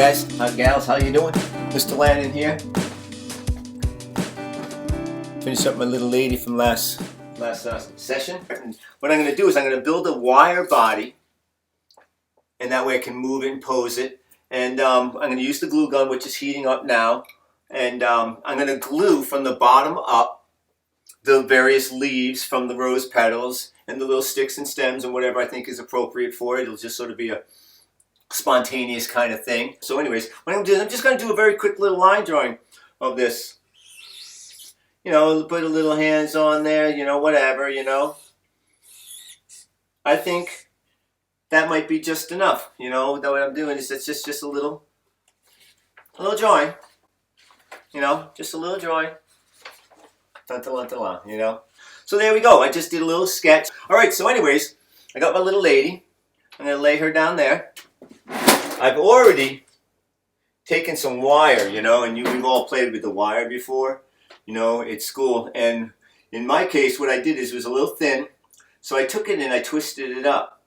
guys, gals, how you doing? Mr. Lannon here. Finished up my little lady from last session. And what I'm going to do is I'm going to build a wire body, and that way I can move it and pose it. And I'm going to use the glue gun, which is heating up now. And I'm going to glue from the bottom up the various leaves from the rose petals and the little sticks and stems and whatever I think is appropriate for it. It'll just sort of be a spontaneous kind of thing. So anyways, what I'm going to do is I'm just going to do a very quick little line drawing of this. You know, put a little hands on there, you know, whatever, you know. I think that might be just enough, you know. That what I'm doing is it's just a little drawing. You know, just a little drawing. You know. So there we go. I just did a little sketch. All right, so anyways, I got my little lady. I'm going to lay her down there. I've already taken some wire, you know, and we've all played with the wire before, you know, at school. And in my case, what I did is it was a little thin, so I took it and I twisted it up.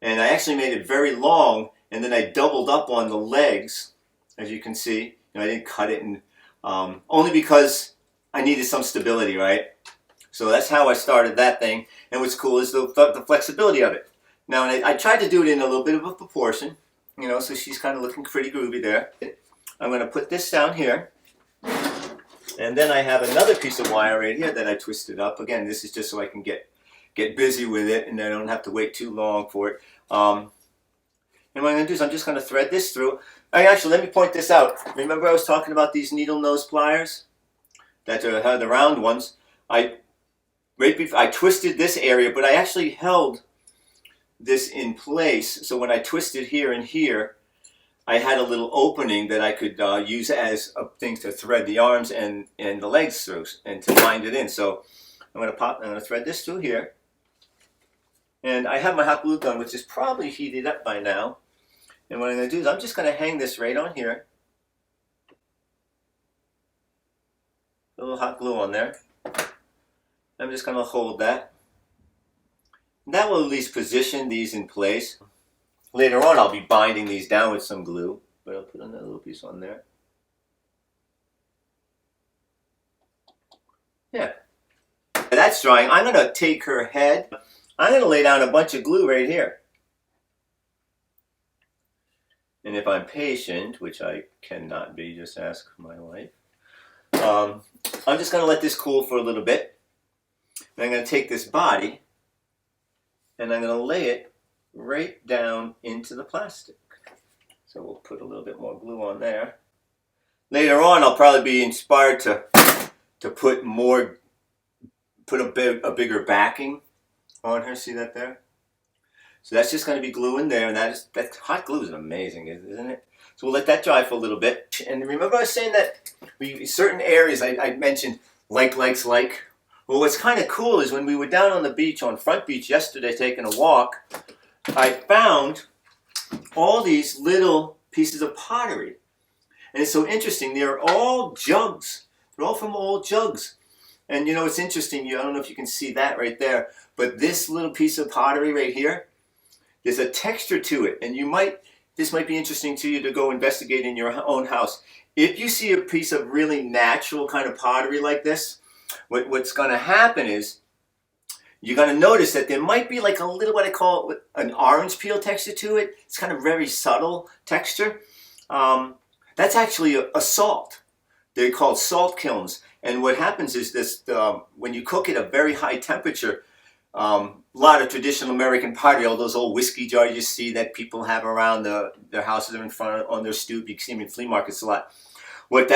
And I actually made it very long, and then I doubled up on the legs, as you can see. You know, I didn't cut it, and only because I needed some stability, right? So that's how I started that thing. And what's cool is the flexibility of it. Now, I tried to do it in a little bit of a proportion. You know, so she's kind of looking pretty groovy there. I'm going to put this down here. And then I have another piece of wire right here that I twisted up. Again, this is just so I can get busy with it and I don't have to wait too long for it. And what I'm going to do is I'm just going to thread this through. Actually, let me point this out. Remember I was talking about these needle nose pliers? That are the round ones. I twisted this area, but I actually held this in place, so when I twisted here and here, I had a little opening that I could use as a thing to thread the arms and the legs through and to bind it in. So I'm going to thread this through here, and I have my hot glue gun, which is probably heated up by now. And what I'm going to do is I'm just going to hang this right on here, a little hot glue on there. I'm just going to hold that. That will at least position these in place. Later on I'll be binding these down with some glue, but I'll put another little piece on there. Yeah. That's drying. I'm going to take her head. I'm going to lay down a bunch of glue right here. And if I'm patient, which I cannot be, just ask my wife. I'm just going to let this cool for a little bit. And I'm going to take this body and I'm going to lay it right down into the plastic. So we'll put a little bit more glue on there. Later on, I'll probably be inspired to put a bigger backing on her. See that there? So that's just going to be glue in there, and that hot glue is amazing, isn't it? So we'll let that dry for a little bit. And remember I was saying that certain areas I mentioned likes. Well, what's kind of cool is when we were down on the beach, on Front Beach yesterday, taking a walk, I found all these little pieces of pottery. And it's so interesting. They're all jugs. They're all from old jugs. And you know, it's interesting. I don't know if you can see that right there. But this little piece of pottery right here, there's a texture to it. And this might be interesting to you to go investigate in your own house. If you see a piece of really natural kind of pottery like this, what's going to happen is you're going to notice that there might be like a little, what I call an orange peel texture to it. It's kind of very subtle texture. That's actually a salt. They're called salt kilns. And what happens is this, when you cook at a very high temperature, a lot of traditional American pottery, all those old whiskey jars you see that people have around their houses or in front on their stoop, you can see them in flea markets a lot.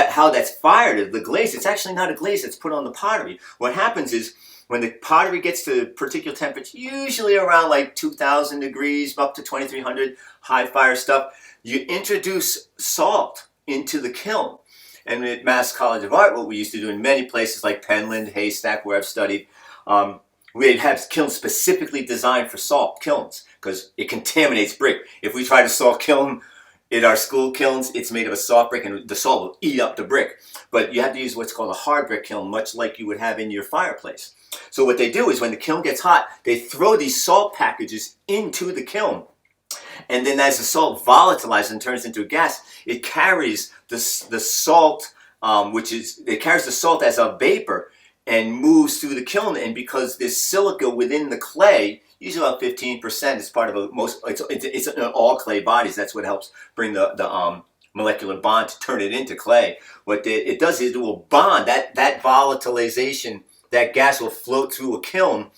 How that's fired is the glaze. It's actually not a glaze that's put on the pottery. What happens is when the pottery gets to a particular temperature, usually around like 2,000 degrees up to 2,300, high fire stuff, you introduce salt into the kiln. And at Mass College of Art, what we used to do in many places like Penland, Haystack, where I've studied, we'd have kilns specifically designed for salt kilns because it contaminates brick. If we try to salt kiln in our school kilns, it's made of a soft brick and the salt will eat up the brick. But you have to use what's called a hard brick kiln, much like you would have in your fireplace. So what they do is when the kiln gets hot, they throw these salt packages into the kiln. And then as the salt volatilizes and turns into a gas, it carries the salt, it carries the salt as a vapor and moves through the kiln. And because there's silica within the clay, usually about 15%, is part of it's in all clay bodies. That's what helps bring the molecular bond to turn it into clay. What it does is it will bond, that volatilization, that gas will float through a kiln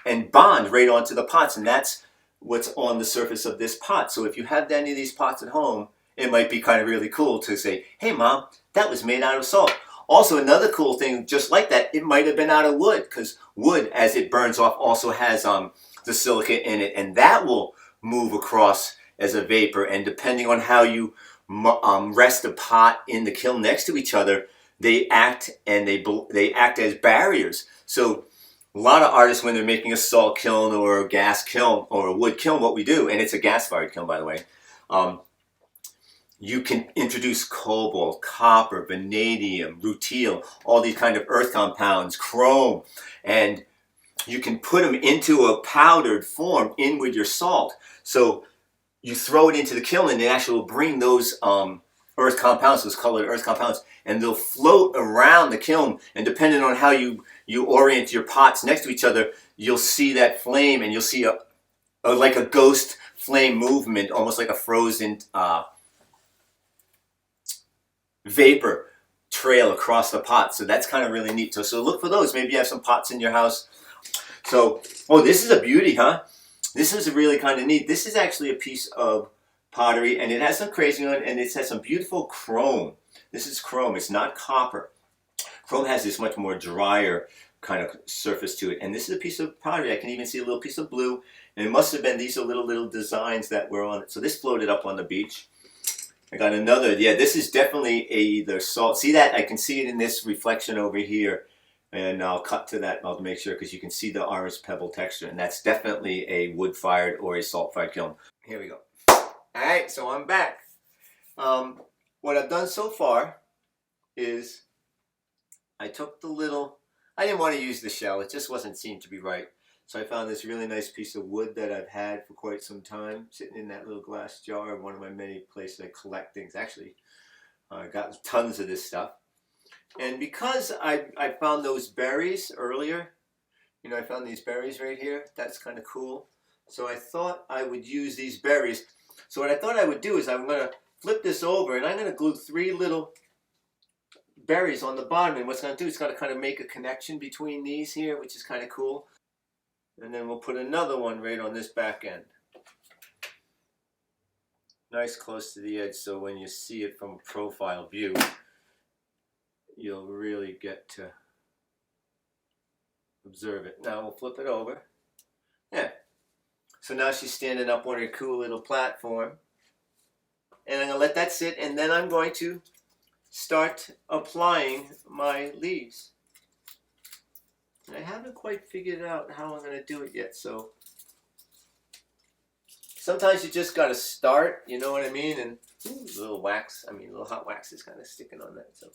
and bond right onto the pots, and that's what's on the surface of this pot. So if you have any of these pots at home, it might be kind of really cool to say, hey mom, that was made out of salt. Also, another cool thing, just like that, it might have been out of wood, because wood, as it burns off, also has the silica in it, and that will move across as a vapor. And depending on how you rest the pot in the kiln next to each other, they act as barriers. So a lot of artists, when they're making a salt kiln or a gas kiln or a wood kiln, what we do, and it's a gas-fired kiln, by the way, you can introduce cobalt, copper, vanadium, rutile, all these kind of earth compounds, chrome, and you can put them into a powdered form in with your salt. So you throw it into the kiln, and it actually will bring those earth compounds, those colored earth compounds, and they'll float around the kiln. And depending on how you orient your pots next to each other, you'll see that flame, and you'll see like a ghost flame movement, almost like a frozen vapor trail across the pot. So that's kind of really neat. So look for those. Maybe you have some pots in your house. So, oh, this is a beauty, huh? This is really kind of neat. This is actually a piece of pottery, and it has some crazy on it, and it has some beautiful chrome. This is chrome. It's not copper. Chrome has this much more drier kind of surface to it. And this is a piece of pottery. I can even see a little piece of blue, and it must have been these are little designs that were on it. So this floated up on the beach. I got another. Yeah, this is definitely either salt. See that? I can see it in this reflection over here. And I'll cut to that, I'll make sure, because you can see the orange pebble texture. And that's definitely a wood-fired or a salt-fired kiln. Here we go. Alright, so I'm back. What I've done so far is I took I didn't want to use the shell. It just wasn't seemed to be right. So I found this really nice piece of wood that I've had for quite some time, sitting in that little glass jar, one of my many places I collect things. Actually, I got tons of this stuff. And because I found those berries earlier, you know, I found these berries right here. That's kind of cool. So I thought I would use these berries. So what I thought I would do is I'm going to flip this over, and I'm going to glue 3 little berries on the bottom. And what's going to do is going to kind of make a connection between these here, which is kind of cool. And then we'll put another one right on this back end. Nice close to the edge, so when you see it from a profile view, you'll really get to observe it. Now we'll flip it over. Yeah. So now she's standing up on her cool little platform. And I'm going to let that sit, and then I'm going to start applying my leaves. And I haven't quite figured out how I'm going to do it yet, so sometimes you just got to start, you know what I mean? And little hot wax is kind of sticking on that. So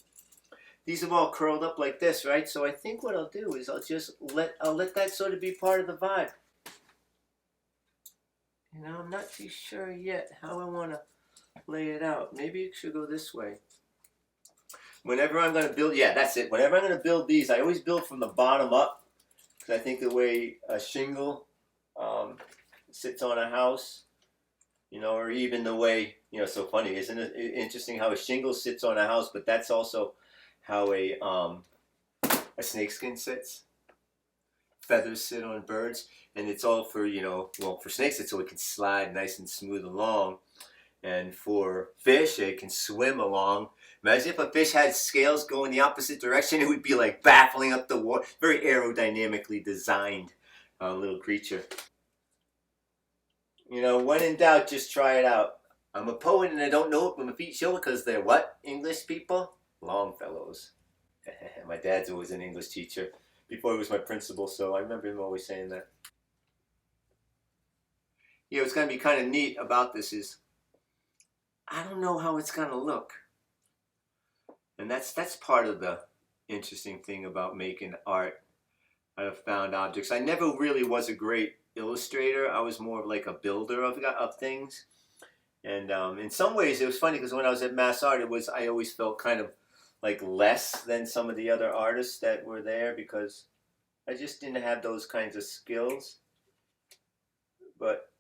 these have all curled up like this, right? So I think what I'll do is I'll let that sort of be part of the vibe. You know, I'm not too sure yet how I want to lay it out. Maybe it should go this way. Whenever I'm going to build, yeah, that's it. Whenever I'm going to build these, I always build from the bottom up, because I think the way a shingle sits on a house, you know, or even the way, you know, so funny, isn't it interesting how a shingle sits on a house, but that's also how a snakeskin sits. Feathers sit on birds, and it's all for, you know, well, for snakes it's so it can slide nice and smooth along, and for fish it can swim along. Imagine if a fish had scales going the opposite direction, it would be like baffling up the water. Very aerodynamically designed little creature. You know, when in doubt, just try it out. I'm a poet and I don't know it when my feet show it, because they're what? English people? Longfellows. My dad's always an English teacher. Before he was my principal, so I remember him always saying that. You know, what's going to be kind of neat about this is, I don't know how it's going to look. And that's part of the interesting thing about making art. have found objects. I never really was a great illustrator. I was more of like a builder of things. And in some ways, it was funny because when I was at Mass Art, I always felt kind of like less than some of the other artists that were there because I just didn't have those kinds of skills. But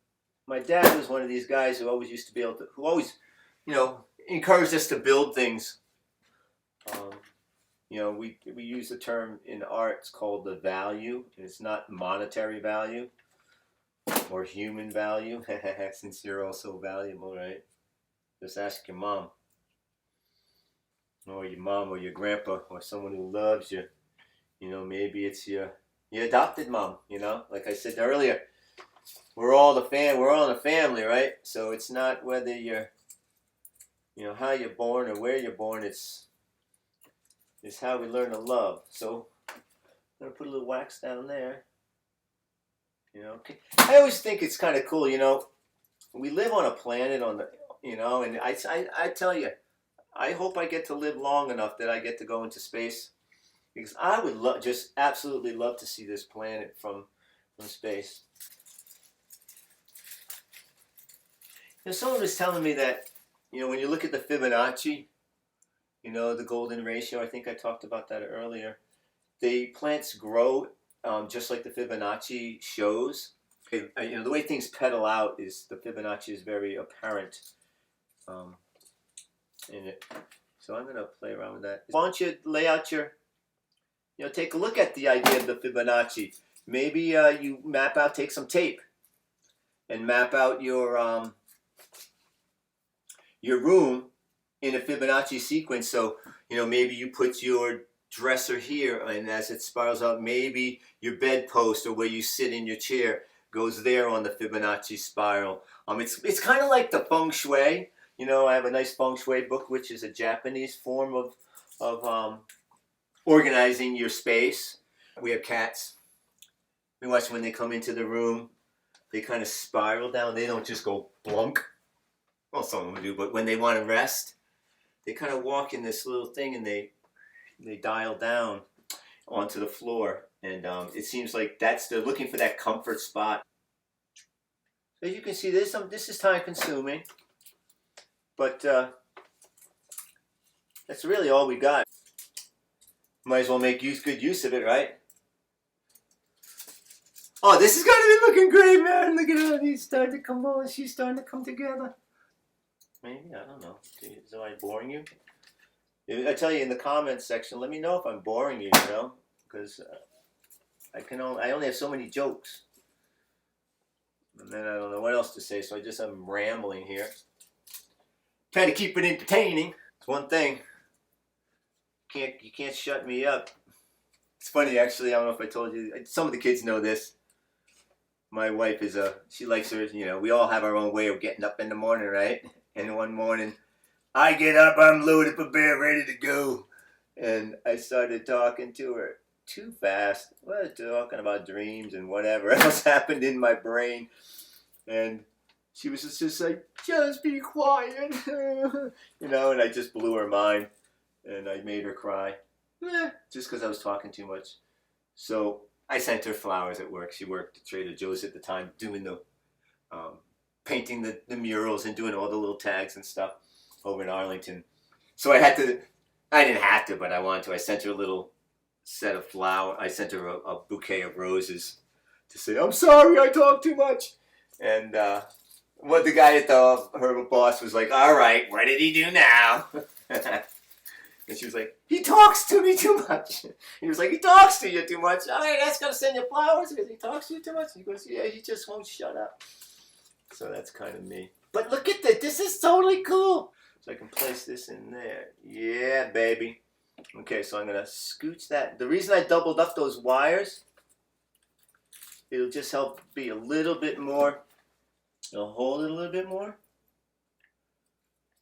my dad was one of these guys who always used to be able to, who always, encouraged us to build things. We use the term in art, it's called the value, and it's not monetary value or human value, since you're also valuable, right? Just ask your mom, or your mom, or your grandpa, or someone who loves you. Maybe it's your adopted mom. Like I said earlier, we're all in a family, right? So it's not whether you're, how you're born or where you're born. It's how we learn to love. So I'm gonna put a little wax down there. I always think it's kind of cool. We live on a planet and I tell you, I hope I get to live long enough that I get to go into space, because I would just absolutely love to see this planet from space. Someone was telling me that, when you look at the Fibonacci, the golden ratio, I think I talked about that earlier. The plants grow just like the Fibonacci shows. The way things petal out is the Fibonacci is very apparent in it. So I'm going to play around with that. Why don't you lay out take a look at the idea of the Fibonacci. Maybe you take some tape and map out your room in a Fibonacci sequence. So, maybe you put your dresser here, and as it spirals out, maybe your bedpost or where you sit in your chair goes there on the Fibonacci spiral. It's kind of like the feng shui. I have a nice feng shui book, which is a Japanese form of organizing your space. We have cats. We watch when they come into the room, they kind of spiral down. They don't just go blunk. Well, some of them do, but when they want to rest, they kind of walk in this little thing and they dial down onto the floor. And it seems like they're looking for that comfort spot. So as you can see, this is time consuming, but that's really all we got. Might as well make good use of it, right? Oh, this is going to be looking great, man. Look at how he's starting to come on. She's starting to come together. Maybe, I don't know. Is I boring you? I tell you in the comments section, let me know if I'm boring you, because I only have so many jokes. And then I don't know what else to say, so I'm rambling here. Try to keep it entertaining. It's one thing. You can't shut me up. It's funny, actually, I don't know if I told you, some of the kids know this. My wife she likes her, we all have our own way of getting up in the morning, right? And one morning, I get up, I'm loaded for bear, ready to go. And I started talking to her too fast. Well, talking about dreams and whatever else happened in my brain. And she was just like, just be quiet. And I just blew her mind. And I made her cry. Just because I was talking too much. So I sent her flowers at work. She worked at Trader Joe's at the time, doing the painting the murals and doing all the little tags and stuff over in Arlington. So I didn't have to, but I wanted to. I sent her a little set of flowers. I sent her a bouquet of roses to say, I'm sorry I talk too much. And what the guy at her boss was like, all right, what did he do now? And she was like, he talks to me too much. He was like, he talks to you too much. All right, that's going to send you flowers because he talks to you too much. He goes, yeah, he just won't shut up. So that's kind of me. But look at this. This is totally cool. So I can place this in there. Yeah, baby. Okay, so I'm going to scooch that. The reason I doubled up those wires, it'll just help be a little bit more. It'll hold it a little bit more.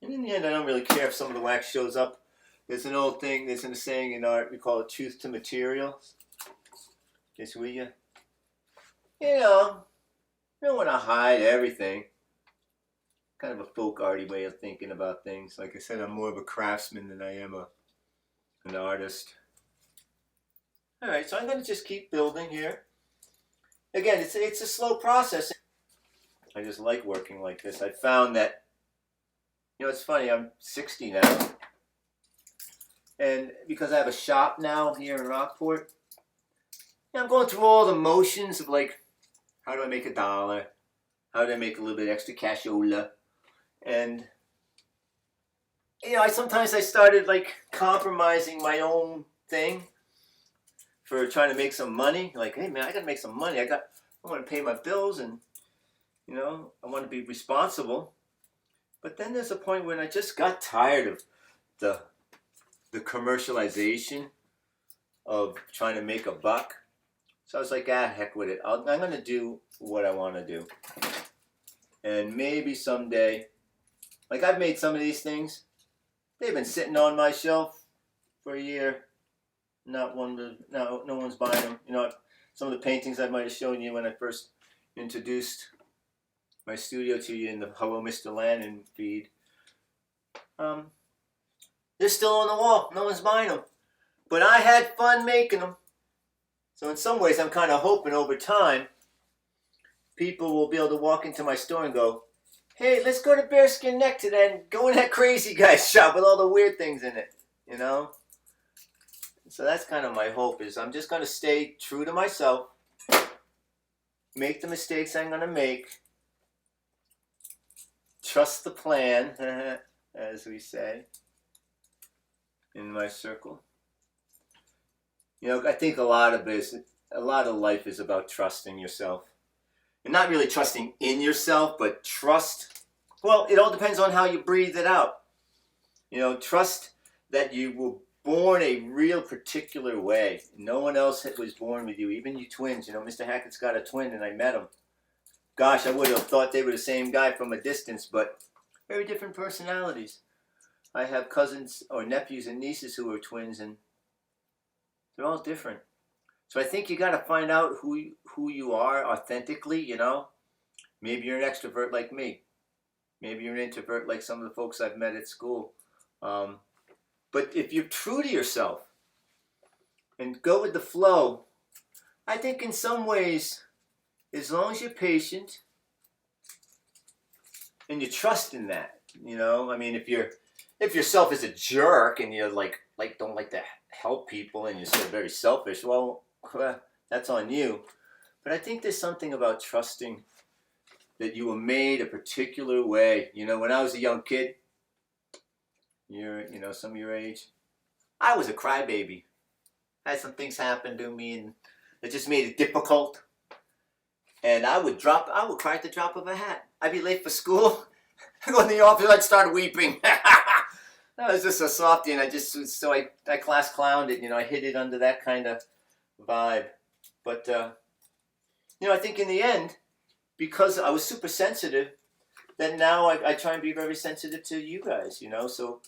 And in the end, I don't really care if some of the wax shows up. There's an old thing, there's a saying in art, we call it truth to materials. Just will you? You don't want to hide everything. Kind of a folk arty way of thinking about things. Like I said, I'm more of a craftsman than I am an artist. All right, so I'm going to just keep building here. Again, it's a slow process. I just like working like this. I found that, you know, it's funny, I'm 60 now. And because I have a shop now here in Rockport, I'm going through all the motions of like, how do I make $1? How do I make a little bit extra cashola? And, you know, sometimes I started like compromising my own thing for trying to make some money. Like, hey man, I gotta make some money. I want to pay my bills, and you know, I want to be responsible. But then there's a point when I just got tired of the commercialization of trying to make a buck. So I was like, ah, heck with it. I'm gonna do what I want to do, and maybe someday, like I've made some of these things. They've been sitting on my shelf for a year. No one's buying them. You know, some of the paintings I might have shown you when I first introduced my studio to you in the Hello Mr. Lannon feed. They're still on the wall. No one's buying them. But I had fun making them. So in some ways, I'm kind of hoping over time, people will be able to walk into my store and go, hey, let's go to Bearskin Neck today and go in that crazy guy's shop with all the weird things in it, you know? So that's kind of my hope, is I'm just going to stay true to myself, make the mistakes I'm going to make, trust the plan, as we say, in my circle. You know, I think a lot of life is about trusting yourself. And not really trusting in yourself, but trust. Well, it all depends on how you breathe it out. You know, trust that you were born a real particular way. No one else was born with you, even you twins. You know, Mr. Hackett's got a twin, and I met him. Gosh, I would have thought they were the same guy from a distance, but very different personalities. I have cousins or nephews and nieces who are twins, and they're all different. So I think you got to find out who you are authentically, you know. Maybe you're an extrovert like me. Maybe you're an introvert like some of the folks I've met at school. But if you're true to yourself and go with the flow, I think in some ways, as long as you're patient and you trust in that, you know. I mean, if yourself is a jerk and you're like don't like to help people and you're sort of very selfish, well, that's on you. But I think there's something about trusting that you were made a particular way. You know, when I was a young kid, you know, some of your age, I was a crybaby. I had some things happen to me, and it just made it difficult. And I would cry at the drop of a hat. I'd be late for school. I go in the office, I'd start weeping. I was just a softie, and I class clowned it. You know, I hid it under that kind of vibe. But, you know, I think in the end, because I was super sensitive, that now I try and be very sensitive to you guys, you know. So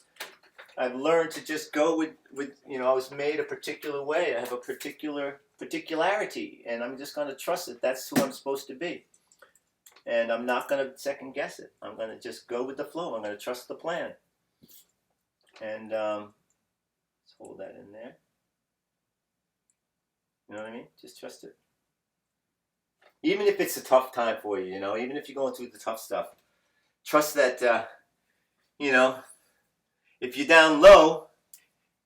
I've learned to just go with you know, I was made a particular way. I have a particularity, and I'm just going to trust that that's who I'm supposed to be. And I'm not going to second guess it. I'm going to just go with the flow. I'm going to trust the plan. And let's hold that in there. You know what I mean? Just trust it. Even if it's a tough time for you, you know, even if you're going through the tough stuff, trust that, you know, if you're down low,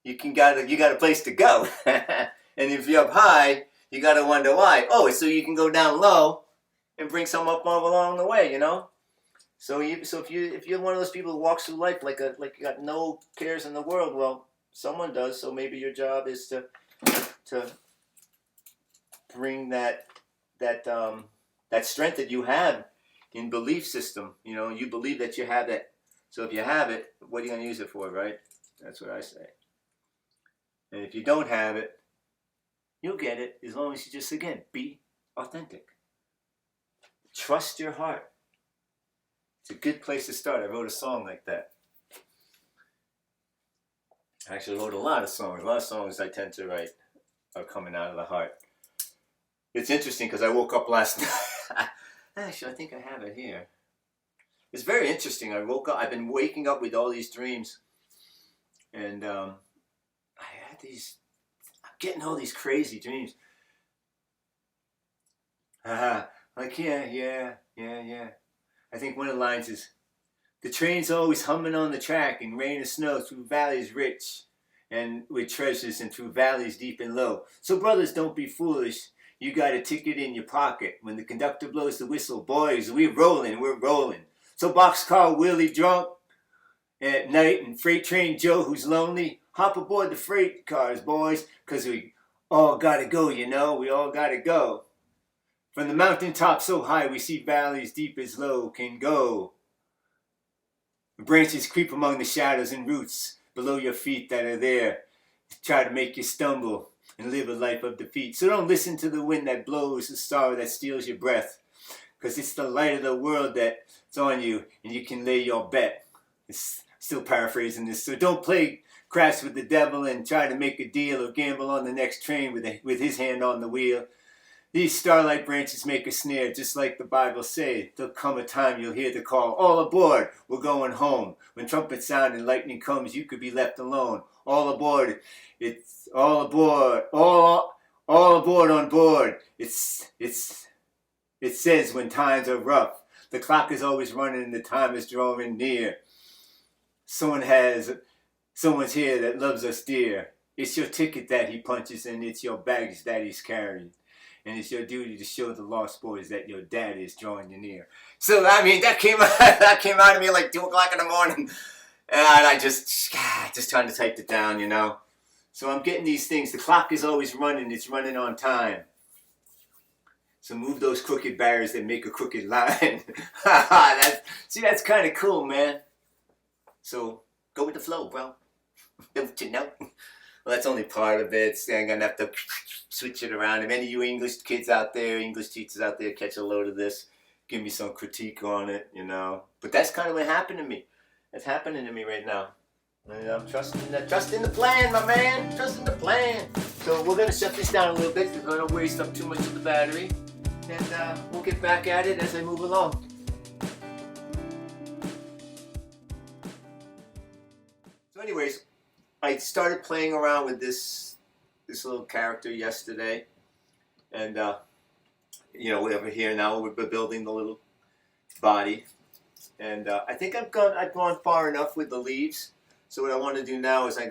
you got a place to go. And if you're up high, you got to wonder why. Oh, it's so you can go down low and bring some up along the way, you know. So if you're one of those people who walks through life like you got no cares in the world, well, someone does. So maybe your job is to bring that strength that you have in belief system. You know, you believe that you have it. So if you have it, what are you going to use it for, right? That's what I say. And if you don't have it, you'll get it as long as you just, again, be authentic. Trust your heart. It's a good place to start. I wrote a song like that. I actually wrote a lot of songs. A lot of songs I tend to write are coming out of the heart. It's interesting because I woke up last night. Actually, I think I have it here. It's very interesting. I woke up. I've been waking up with all these dreams, and I had these getting all these crazy dreams. Like, yeah. I think one of the lines is, the train's always humming on the track in rain or snow through valleys rich and with treasures and through valleys deep and low. So brothers, don't be foolish. You got a ticket in your pocket. When the conductor blows the whistle, boys, we're rolling. So boxcar Willie drunk at night and freight train Joe who's lonely, hop aboard the freight cars, boys, 'cause we all gotta go, you know, we all gotta go. From the mountaintop so high we see valleys deep as low can go. Branches creep among the shadows and roots below your feet that are there to try to make you stumble and live a life of defeat. So don't listen to the wind that blows, the sorrow that steals your breath, because it's the light of the world that's on you and you can lay your bet. It's still paraphrasing this. So don't play crash with the devil and try to make a deal or gamble on the next train with his hand on the wheel. These starlight branches make a snare, just like the Bible say. There'll come a time you'll hear the call, all aboard, we're going home. When trumpets sound and lightning comes, you could be left alone. All aboard, it's all aboard, all aboard on board. It says when times are rough, the clock is always running and the time is drawing near. Someone's here that loves us dear. It's your ticket that he punches and it's your baggage that he's carrying. And it's your duty to show the lost boys that your dad is drawing you near. So, I mean, that came out of me like 2 o'clock in the morning. And I just trying to type it down, you know. So I'm getting these things. The clock is always running. It's running on time. So move those crooked barriers that make a crooked line. That's kind of cool, man. So go with the flow, bro. Don't you know? Well, that's only part of it. So I'm going to have to switch it around. If any of you English kids out there, English teachers out there catch a load of this, give me some critique on it, you know. But that's kind of what happened to me. That's happening to me right now. And I'm trusting the plan, my man. Trusting the plan. So we're going to shut this down a little bit. We're going to waste up too much of the battery. And we'll get back at it as I move along. So anyways, I started playing around with this little character yesterday, and you know, over here now we're building the little body, and I think I've gone far enough with the leaves. So what I want to do now is I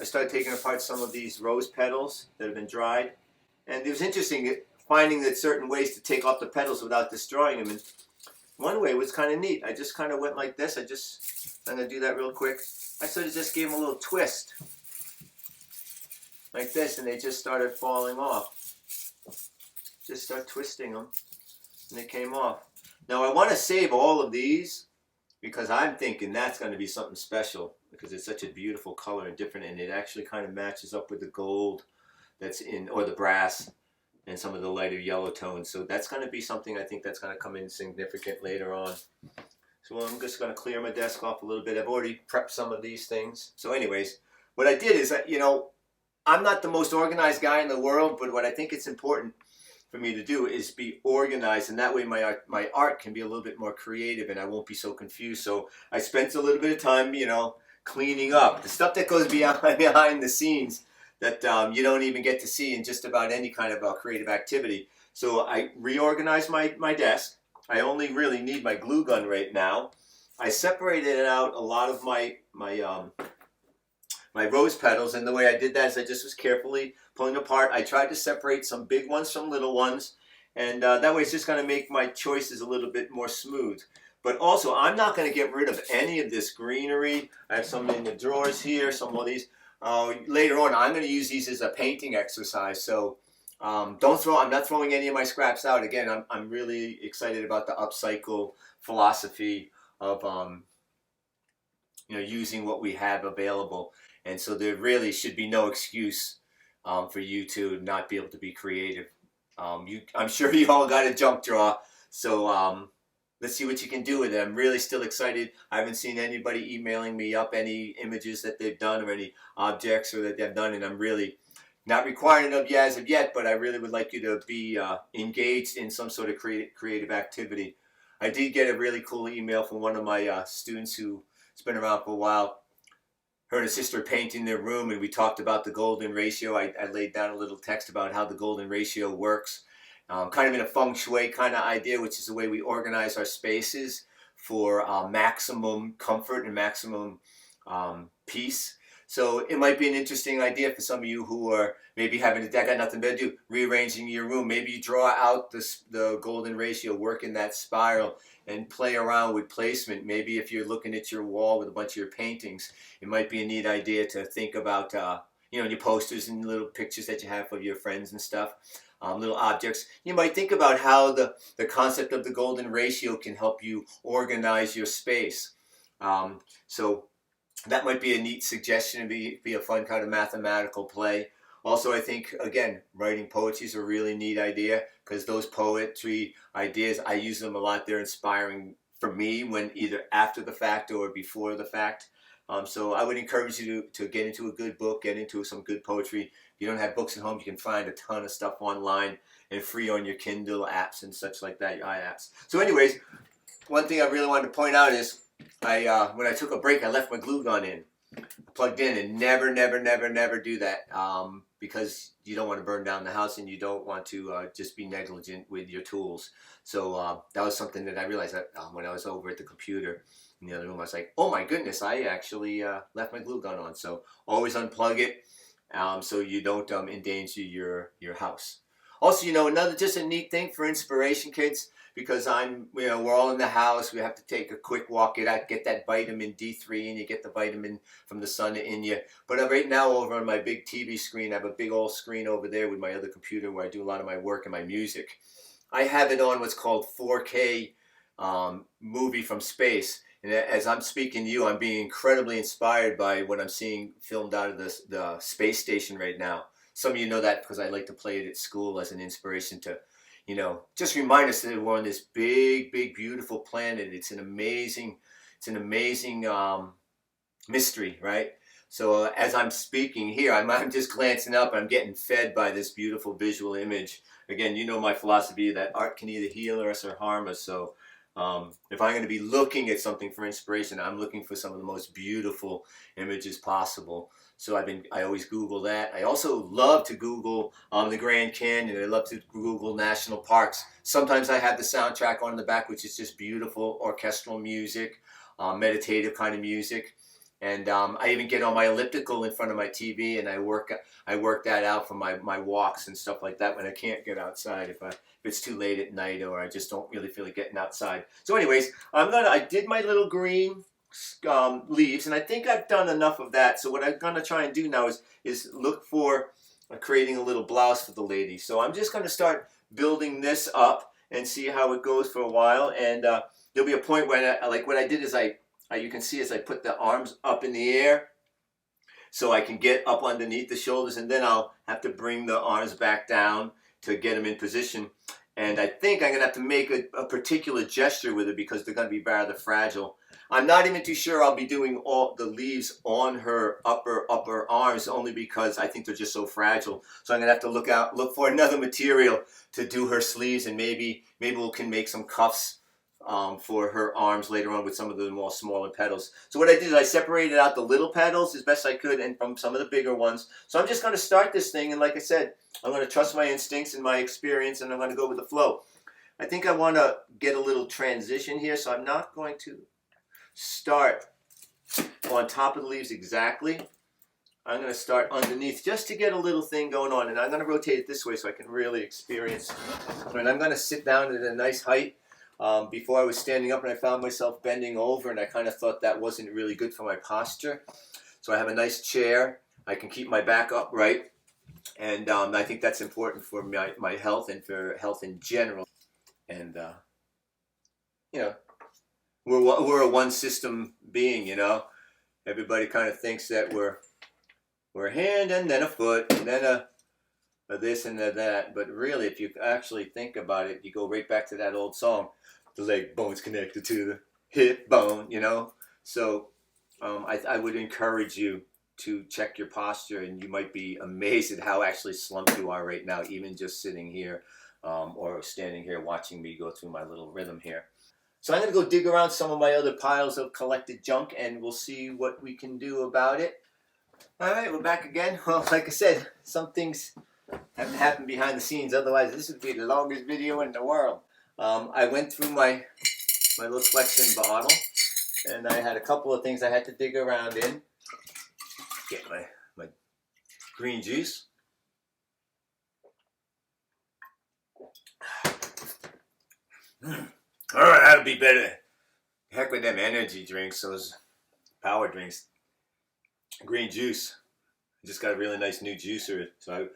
started taking apart some of these rose petals that have been dried, and it was interesting finding that certain ways to take off the petals without destroying them. And one way was kind of neat. I just kind of went like this. I'm going to do that real quick. I sort of just gave them a little twist, like this, and they just started falling off. Just start twisting them, and they came off. Now I want to save all of these, because I'm thinking that's going to be something special, because it's such a beautiful color and different, and it actually kind of matches up with the gold that's in, or the brass, and some of the lighter yellow tones. So that's going to be something I think that's going to come in significant later on. So I'm just going to clear my desk off a little bit. I've already prepped some of these things. So anyways, what I did is, you know, I'm not the most organized guy in the world, but what I think it's important for me to do is be organized, and that way my art can be a little bit more creative and I won't be so confused. So I spent a little bit of time, you know, cleaning up the stuff that goes behind the scenes that you don't even get to see in just about any kind of creative activity. So I reorganized my desk. I only really need my glue gun right now. I separated out a lot of my rose petals, and the way I did that is I just was carefully pulling apart. I tried to separate some big ones from little ones, and that way it's just going to make my choices a little bit more smooth. But also, I'm not going to get rid of any of this greenery. I have some in the drawers here, some of these. Later on, I'm going to use these as a painting exercise, so I'm not throwing any of my scraps out. Again, I'm really excited about the upcycle philosophy of you know, using what we have available. And so there really should be no excuse for you to not be able to be creative. I'm sure you all got a junk drawer, so let's see what you can do with it. I'm really still excited. I haven't seen anybody emailing me up any images that they've done or any objects or that they've done, and I'm really not requiring it of you as of yet, but I really would like you to be engaged in some sort of creative activity. I did get a really cool email from one of my students who's been around for a while. her and her sister painting their room, and we talked about the golden ratio. I laid down a little text about how the golden ratio works, kind of in a feng shui kind of idea, which is the way we organize our spaces for maximum comfort and maximum peace. So it might be an interesting idea for some of you who are maybe having a got nothing better to do, rearranging your room. Maybe you draw out the golden ratio, work in that spiral, and play around with placement. Maybe if you're looking at your wall with a bunch of your paintings, it might be a neat idea to think about, you know, your posters and little pictures that you have of your friends and stuff, little objects. You might think about how the concept of the golden ratio can help you organize your space. So that might be a neat suggestion, be a fun kind of mathematical play. Also, I think, again, writing poetry is a really neat idea, because those poetry ideas, I use them a lot. They're inspiring for me when either after the fact or before the fact. So I would encourage you to get into a good book, get into some good poetry. If you don't have books at home, you can find a ton of stuff online and free on your Kindle apps and such like that, your iApps. So anyways, one thing I really wanted to point out is, when I took a break, I left my glue gun in, plugged in, and never do that, because you don't want to burn down the house, and you don't want to just be negligent with your tools. So that was something that I realized that, when I was over at the computer in the other room. I was like, oh my goodness, I actually left my glue gun on. So always unplug it, so you don't endanger your house. Also, you know, just a neat thing for inspiration, kids, because we're all in the house. We have to take a quick walk, get that vitamin D3, and you get the vitamin from the sun in you. But right now, over on my big TV screen, I have a big old screen over there with my other computer where I do a lot of my work and my music. I have it on what's called 4K movie from space. And as I'm speaking to you, I'm being incredibly inspired by what I'm seeing filmed out of the space station right now. Some of you know that because I like to play it at school as an inspiration to, you know, just remind us that we're on this big, beautiful planet. It's an amazing mystery, right? So as I'm speaking here, I'm just glancing up, and I'm getting fed by this beautiful visual image. Again, you know my philosophy that art can either heal us or harm us. So if I'm going to be looking at something for inspiration, I'm looking for some of the most beautiful images possible. So I always Google that. I also love to Google the Grand Canyon. I love to Google national parks. Sometimes I have the soundtrack on in the back, which is just beautiful orchestral music, meditative kind of music. And I even get on my elliptical in front of my TV, and I work that out for my walks and stuff like that when I can't get outside, if it's too late at night, or I just don't really feel like getting outside. So anyways, I did my little green leaves, and I think I've done enough of that. So what I'm gonna try and do now is look for creating a little blouse for the lady. So I'm just gonna start building this up and see how it goes for a while. And there'll be a point where like what I did is you can see as I put the arms up in the air, so I can get up underneath the shoulders, and then I'll have to bring the arms back down to get them in position. And I think I'm gonna have to make a particular gesture with it, because they're gonna be rather fragile. I'm not even too sure I'll be doing all the leaves on her upper arms, only because I think they're just so fragile. So I'm gonna have to look for another material to do her sleeves, and maybe we can make some cuffs for her arms later on with some of the more smaller petals. So what I did is I separated out the little petals as best I could, and from some of the bigger ones. So I'm just going to start this thing, and like I said, I'm going to trust my instincts and my experience, and I'm going to go with the flow. I think I want to get a little transition here, so I'm not going to start on top of the leaves exactly. I'm going to start underneath just to get a little thing going on, and I'm going to rotate it this way so I can really experience. And I'm going to sit down at a nice height. Before I was standing up, and I found myself bending over, and I kind of thought that wasn't really good for my posture. So I have a nice chair. I can keep my back upright, and I think that's important for my health and for health in general. And you know, we're a one system being. You know, everybody kind of thinks that we're a hand and then a foot and then a this and a that, but really, if you actually think about it, you go right back to that old song. The leg bone's connected to the hip bone, you know. So I would encourage you to check your posture, and you might be amazed at how actually slumped you are right now, even just sitting here or standing here watching me go through my little rhythm here. So I'm going to go dig around some of my other piles of collected junk, and we'll see what we can do about it. All right, we're back again. Well, like I said, some things have to happen behind the scenes. Otherwise, this would be the longest video in the world. I went through my little collection bottle, and I had a couple of things I had to dig around in. Get my green juice. All right, that'll be better. Heck with them energy drinks, those power drinks. Green juice. I just got a really nice new juicer, so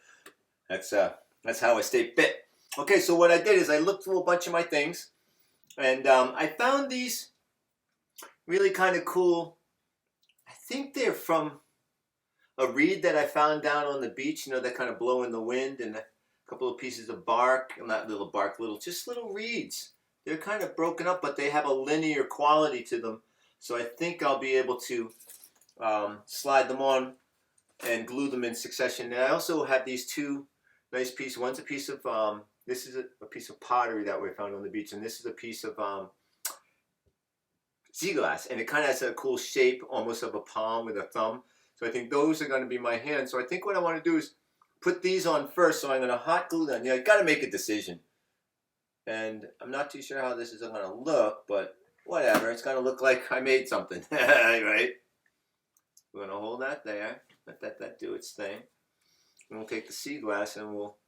that's how I stay fit. Okay, so what I did is I looked through a bunch of my things, and I found these really kind of cool. I think they're from a reed that I found down on the beach, you know, that kind of blow in the wind, and a couple of pieces of bark, not little bark, just little reeds. They're kind of broken up, but they have a linear quality to them. So I think I'll be able to slide them on and glue them in succession. And I also have these two nice pieces. One's a piece of, this is a piece of pottery that we found on the beach, and this is a piece of sea glass. And it kind of has a cool shape, almost of a palm with a thumb. So I think those are going to be my hands. So I think what I want to do is put these on first. So I'm going to hot glue them. You know, you got to make a decision. And I'm not too sure how this is going to look, but whatever. It's going to look like I made something, right? We're going to hold that there. Let that do its thing. And we'll take the sea glass and we'll...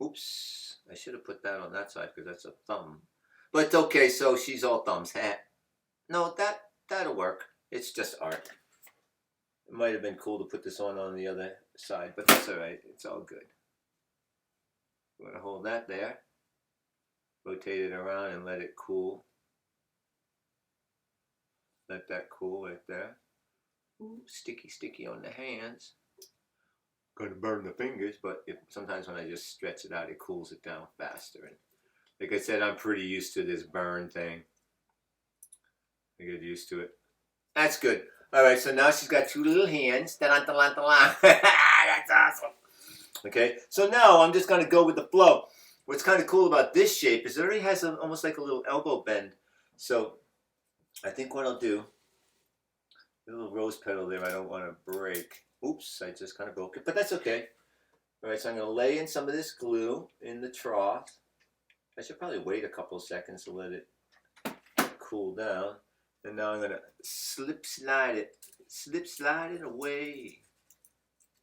Oops. I should have put that on that side because that's a thumb. But it's okay, so she's all thumbs. No, that'll work. It's just art. It might have been cool to put this on the other side, but that's all right. It's all good. We're going to hold that there. Rotate it around and let it cool. Let that cool right there. Ooh, sticky on the hands. Going to burn the fingers, but sometimes when I just stretch it out, it cools it down faster. And like I said, I'm pretty used to this burn thing. I get used to it. That's good. All right, so now she's got two little hands. That's awesome. Okay, so now I'm just going to go with the flow. What's kind of cool about this shape is it already has almost like a little elbow bend. So I think what I'll do, a little rose petal there I don't want to break. Oops, I just kind of broke it, but that's okay. All right, so I'm going to lay in some of this glue in the trough. I should probably wait a couple of seconds to let it cool down. And now I'm going to slip slide it away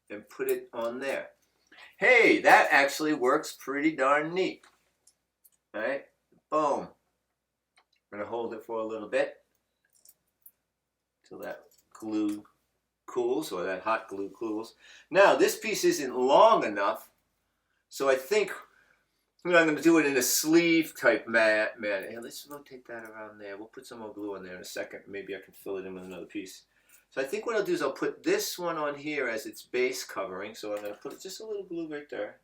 and put it on there. Hey, that actually works pretty darn neat. All right, boom. I'm going to hold it for a little bit till that glue cools, or that hot glue cools. Now, this piece isn't long enough, so I think I'm going to do it in a sleeve type manner. Hey, let's rotate that around there. We'll put some more glue on there in a second. Maybe I can fill it in with another piece. So I think what I'll do is I'll put this one on here as its base covering. So I'm going to put just a little glue right there.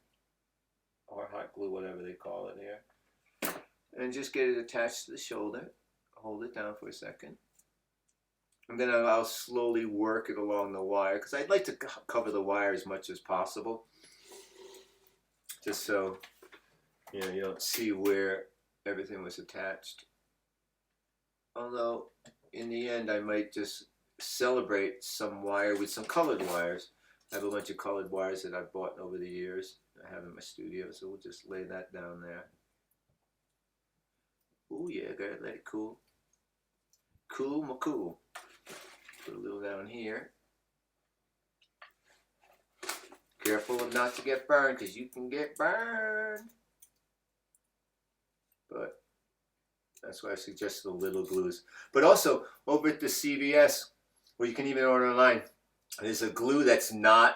Or hot glue, whatever they call it here. And just get it attached to the shoulder. Hold it down for a second. And then I'll slowly work it along the wire. Because I'd like to cover the wire as much as possible. Just so you know, you don't see where everything was attached. Although, in the end, I might just celebrate some wire with some colored wires. I have a bunch of colored wires that I've bought over the years. I have in my studio, so we'll just lay that down there. Oh yeah, gotta let it cool. Cool. Put a little down here. Careful of not to get burned, because you can get burned. But that's why I suggest the little glues. But also, over at the CVS, or you can even order online, there's a glue that's not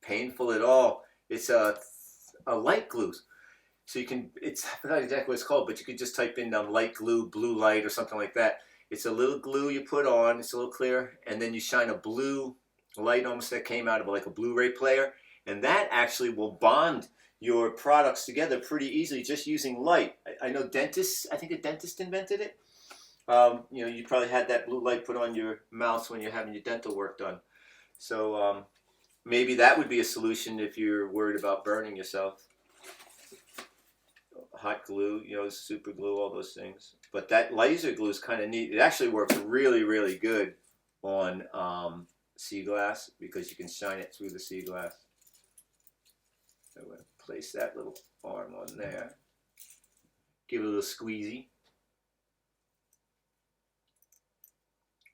painful at all. It's a light glue. So you can, I forgot exactly what it's called, but you can just type in light glue, blue light, or something like that. It's a little glue you put on, it's a little clear, and then you shine a blue light almost that came out of like a Blu-ray player, and that actually will bond your products together pretty easily just using light. I know dentists, I think a dentist invented it. You know, you probably had that blue light put on your mouth when you're having your dental work done. So maybe that would be a solution if you're worried about burning yourself. hot glue, you know, super glue, all those things. But that laser glue is kind of neat. It actually works really, really good on sea glass because you can shine it through the sea glass. So I'm going to place that little arm on there. Give it a little squeezy.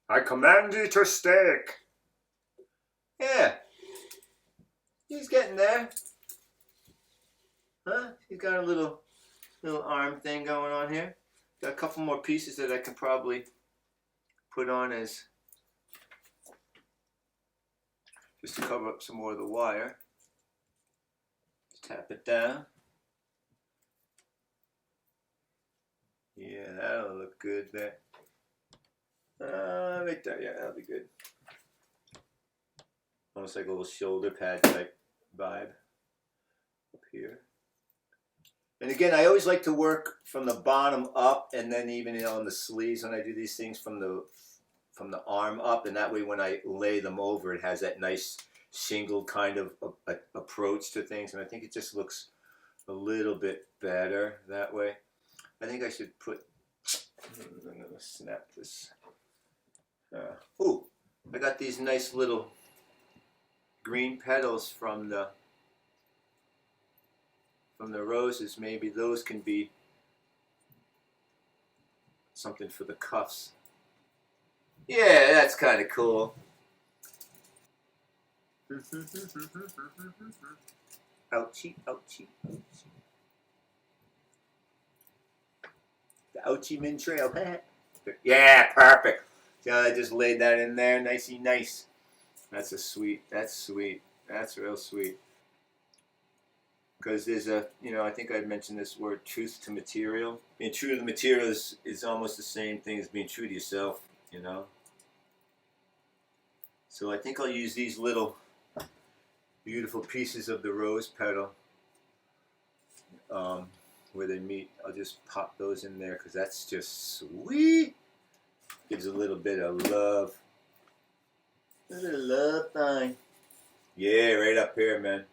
I command you to stick. Yeah. He's getting there. Huh? He's got a little arm thing going on here. Got a couple more pieces that I can probably put on as just to cover up some more of the wire. Just tap it down. Yeah, that'll look good there. Right there, yeah, that'll be good. Almost like a little shoulder pad type vibe up here. And again, I always like to work from the bottom up, and then even on the sleeves when I do these things from the arm up, and that way when I lay them over, it has that nice shingled kind of approach to things, and I think it just looks a little bit better that way. I think I should put. I'm gonna snap this. Ooh, I got these nice little green petals from the roses. Maybe those can be something for the cuffs. Yeah, that's kind of cool. Ouchie, ouchie, ouchie. The Ouchie Min Trail. Yeah, perfect. So I just laid that in there, nicey nice. That's sweet. That's real sweet. Because there's a, you know, I think I mentioned this word, truth to material. Being true to the material is almost the same thing as being true to yourself, you know. So I think I'll use these little beautiful pieces of the rose petal where they meet. I'll just pop those in there because that's just sweet. Gives a little bit of love. A little love thing. Yeah, right up here, man.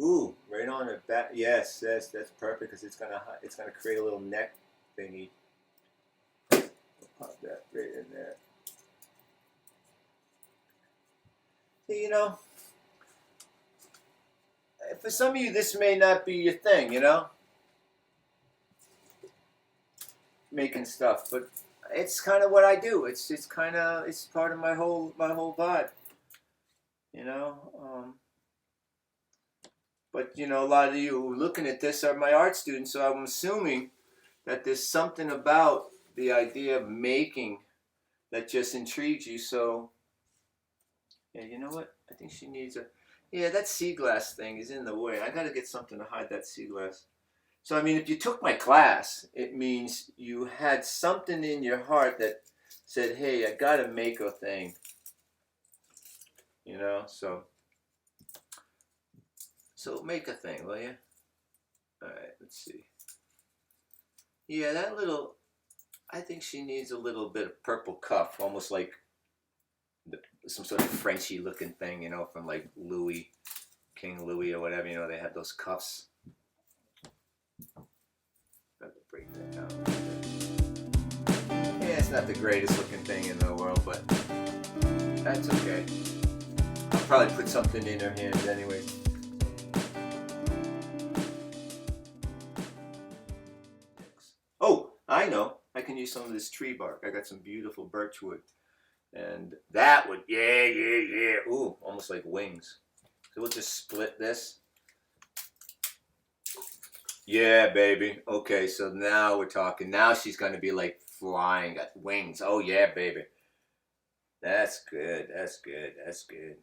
Ooh, right on the back. Yes, that's perfect because it's gonna create a little neck thingy. I'll pop that right in there. See, you know, for some of you, this may not be your thing, you know, making stuff, but it's kind of what I do. It's part of my whole vibe, you know. But you know, a lot of you looking at this are my art students, so I'm assuming that there's something about the idea of making that just intrigues you. So, yeah, you know what? I think she needs a. Yeah, that sea glass thing is in the way. I got to get something to hide that sea glass. So, I mean, if you took my class, it means you had something in your heart that said, hey, I got to make a thing. You know, so make a thing, will you? All right, let's see. Yeah, that little, I think she needs a little bit of purple cuff, almost like some sort of Frenchy looking thing, you know, from like Louis, King Louis or whatever, you know, they had those cuffs. Got to break that down. Yeah, it's not the greatest looking thing in the world, but that's okay. I'll probably put something in her hands anyway. Oh, I know. I can use some of this tree bark. I got some beautiful birch wood. And that would, yeah. Ooh, almost like wings. So we'll just split this. Yeah, baby. Okay, so now we're talking. Now she's going to be like flying, got wings. Oh, yeah, baby. That's good. That's good. That's good.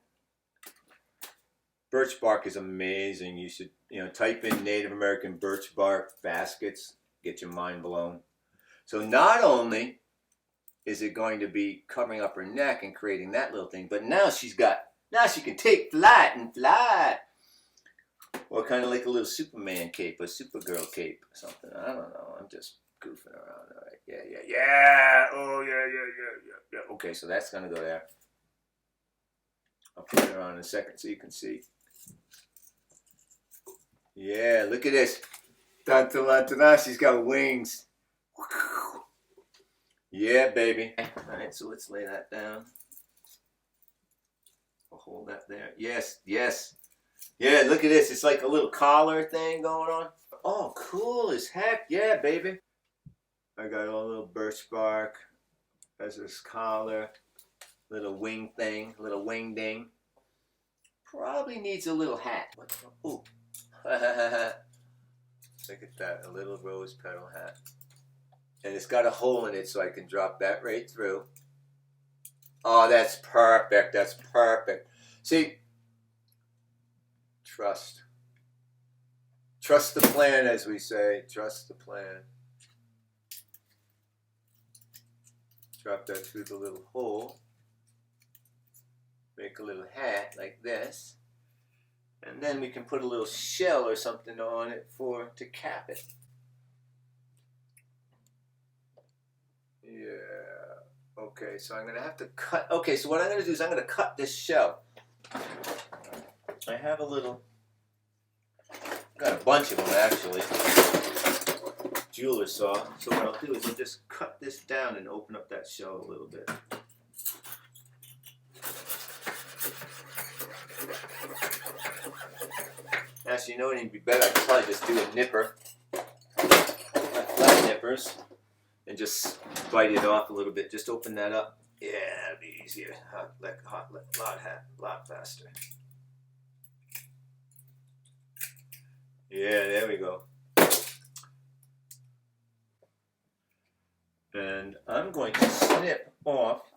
Birch bark is amazing. You should, you know, type in Native American birch bark baskets. Get your mind blown. So not only is it going to be covering up her neck and creating that little thing, but now she can take flight and fly. Or kind of like a little Superman cape, or Supergirl cape, or something. I don't know. I'm just goofing around. All right. Yeah. Oh, yeah. Okay, so that's going to go there. I'll put it on in a second so you can see. Yeah, look at this. Dun-dun-dun-dun-dun. She's got wings. Yeah, baby. Alright, so let's lay that down. We'll hold that there. Yes, yes. Yeah, look at this. It's like a little collar thing going on. Oh, cool as heck. Yeah, baby. I got a little birch bark as this collar. Little wing thing. Little wing ding. Probably needs a little hat. Ooh. Look at that. A little rose petal hat. And it's got a hole in it so I can drop that right through. Oh, that's perfect. That's perfect. See, trust. Trust the plan, as we say. Trust the plan. Drop that through the little hole. Make a little hat like this. And then we can put a little shell or something on it to cap it. Yeah. Okay, so I'm going to have to cut. Okay, so what I'm going to do is I'm going to cut this shell. I have a little, got a bunch of them actually. Jeweler saw. So what I'll do is I'll just cut this down and open up that shell a little bit. Actually, you know what would be better? I could probably just do a nipper. Like flat nippers. And just bite it off a little bit. Just open that up. Yeah, that'd be easier. Lot faster. Yeah, there we go. And I'm going to snip off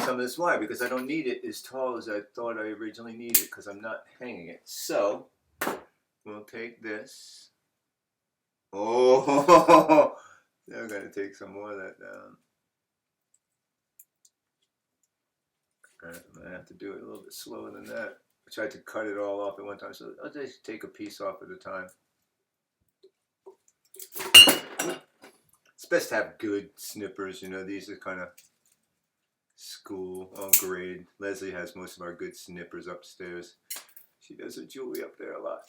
some of this wire because I don't need it as tall as I thought I originally needed because I'm not hanging it. So we'll take this. Oh, they're going to take some more of that down. I'm going to have to do it a little bit slower than that. I tried to cut it all off at one time, so I'll just take a piece off at a time. It's best to have good snippers, you know, these are kind of school, grade. Leslie has most of our good snippers upstairs. She does her jewelry up there a lot.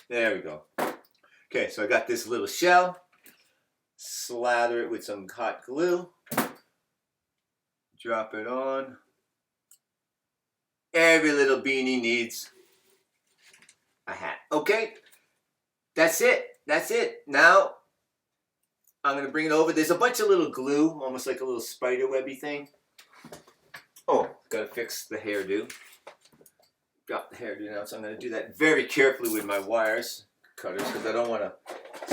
There we go. Okay, so I got this little shell. Slather it with some hot glue. Drop it on. Every little beanie needs a hat. Okay, that's it. That's it. Now, I'm going to bring it over. There's a bunch of little glue, almost like a little spider webby thing. Oh, got to fix the hairdo. Drop the hairdo now, so I'm going to do that very carefully with my wires cutters because I don't want to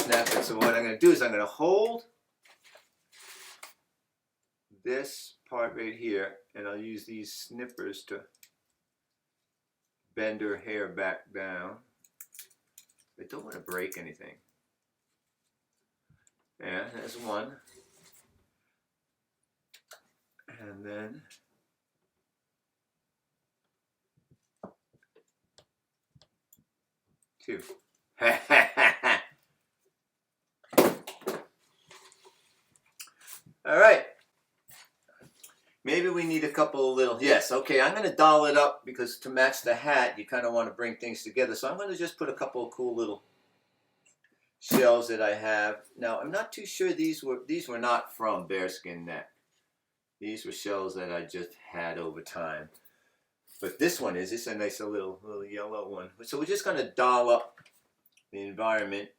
snap it. So what I'm going to do is I'm going to hold this part right here, and I'll use these snippers to bend her hair back down. I don't want to break anything. Yeah, there's one. And then two. All right. Maybe we need a couple of little, yes, okay, I'm going to doll it up because to match the hat, you kind of want to bring things together. So I'm going to just put a couple of cool little shells that I have. Now, I'm not too sure these were not from Bearskin Neck. These were shells that I just had over time. But this one is, it's a nice little yellow one. So we're just going to doll up the environment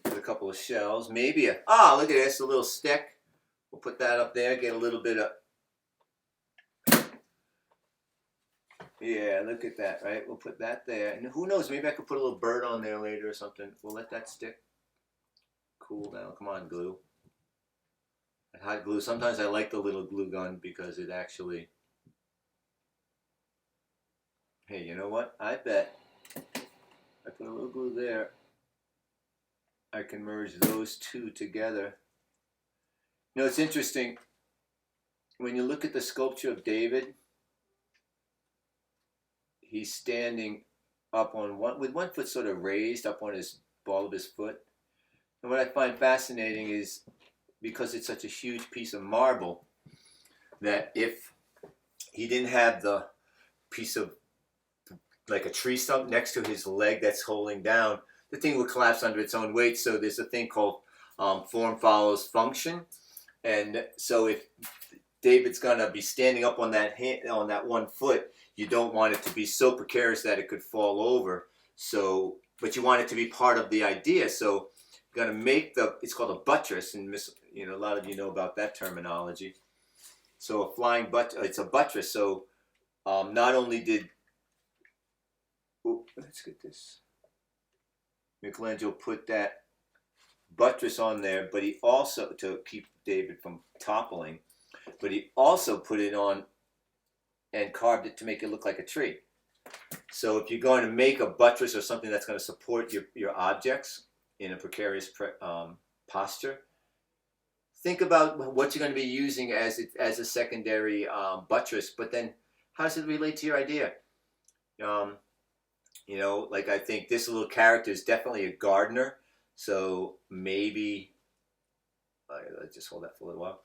with a couple of shells. Maybe look at this, a little stick. We'll put that up there, get a little bit of, yeah, look at that, right? We'll put that there. And who knows, maybe I could put a little bird on there later or something. We'll let that stick cool down. Come on, glue. Hot glue. Sometimes I like the little glue gun because it actually, hey, you know what? I bet I put a little glue there, I can merge those two together. You know, it's interesting, when you look at the sculpture of David, he's standing up on with one foot sort of raised up on his ball of his foot. And what I find fascinating is, because it's such a huge piece of marble, that if he didn't have the piece of like a tree stump next to his leg that's holding down, the thing would collapse under its own weight. So there's a thing called form follows function. And so if David's gonna be standing up on that hand, on that one foot, you don't want it to be so precarious that it could fall over. So, but you want it to be part of the idea. So you're gonna make it's called a buttress, and a lot of you know about that terminology. So a flying it's a buttress. So not only did, let's get this, Michelangelo put that buttress on there, but he also, to keep David from toppling, but he also put it on and carved it to make it look like a tree. So if you're going to make a buttress or something that's going to support your objects in a precarious posture, think about what you're going to be using as a secondary buttress, but then how does it relate to your idea? Like I think this little character is definitely a gardener. So maybe, let's just hold that for a little while.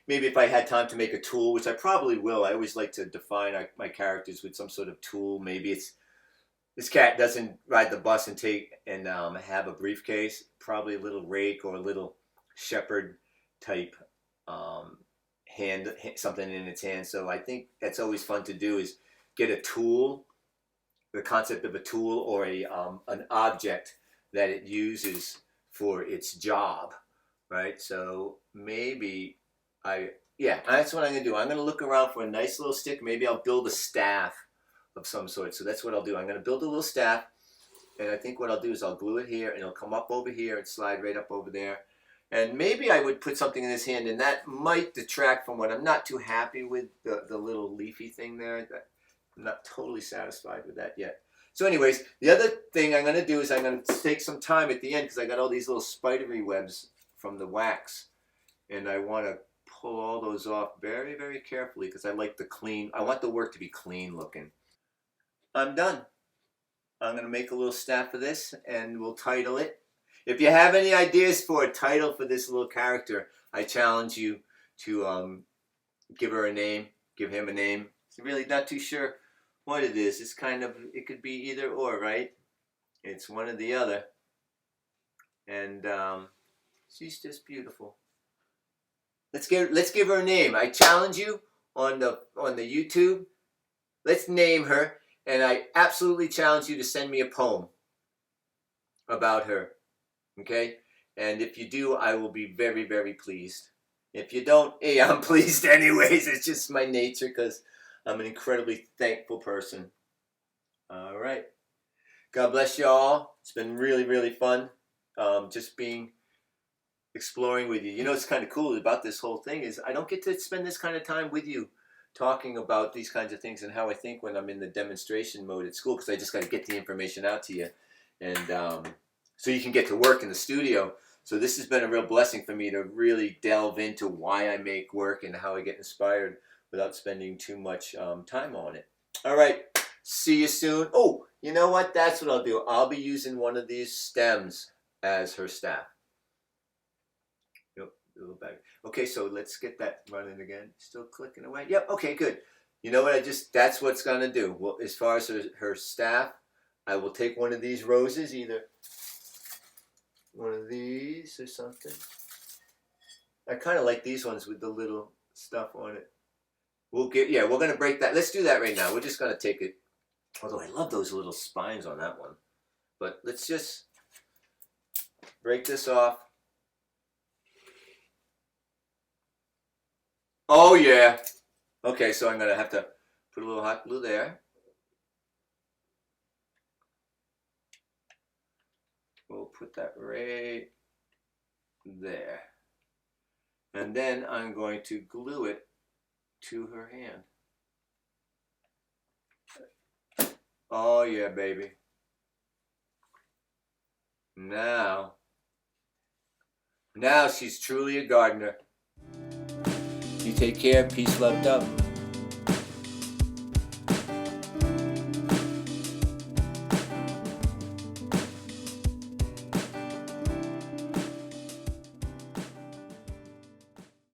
Maybe if I had time to make a tool, which I probably will, I always like to define my characters with some sort of tool. Maybe it's, this cat doesn't ride the bus and have a briefcase, probably a little rake or a little shepherd type something in its hand. So I think that's always fun to do, is get a tool, the concept of a tool or an object that it uses for its job, right? So maybe that's what I'm gonna do. I'm gonna look around for a nice little stick. Maybe I'll build a staff of some sort. So that's what I'll do. I'm gonna build a little staff, and I think what I'll do is I'll glue it here, and it'll come up over here and slide right up over there. And maybe I would put something in his hand, and that might detract from what I'm not too happy with, the little leafy thing there. I'm not totally satisfied with that yet. So anyways, the other thing I'm going to do is I'm going to take some time at the end, because I got all these little spidery webs from the wax, and I want to pull all those off very, very carefully, because I like I want the work to be clean looking. I'm done. I'm going to make a little staff of this, and we'll title it. If you have any ideas for a title for this little character, I challenge you to give her a name, give him a name. It's really not too sure what it is. It's it could be either or, right? It's one or the other. And she's just beautiful. Let's give her a name. I challenge you on the YouTube. Let's name her, and I absolutely challenge you to send me a poem about her. Okay? And if you do, I will be very, very pleased. If you don't, hey, I'm pleased anyways. It's just my nature, because I'm an incredibly thankful person. All right. God bless you all. It's been really, really fun just exploring with you. You know what's kind of cool about this whole thing is I don't get to spend this kind of time with you talking about these kinds of things and how I think when I'm in the demonstration mode at school, because I just got to get the information out to you. And so you can get to work in the studio. So this has been a real blessing for me to really delve into why I make work and how I get inspired without spending too much time on it. All right, see you soon. Oh, you know what? That's what I'll do. I'll be using one of these stems as her staff. Yep, a little back. Okay, so let's get that running again. Still clicking away. Yep, okay, good. You know what? That's what's going to do. Well, as far as her staff, I will take one of these roses, either one of these or something. I kind of like these ones with the little stuff on it. We're going to break that. Let's do that right now. We're just going to take it. Although I love those little spines on that one. But let's just break this off. Oh, yeah. Okay, so I'm going to have to put a little hot glue there. We'll put that right there. And then I'm going to glue it to her hand. Oh yeah, baby. Now she's truly a gardener. You take care. Peace, love, dove.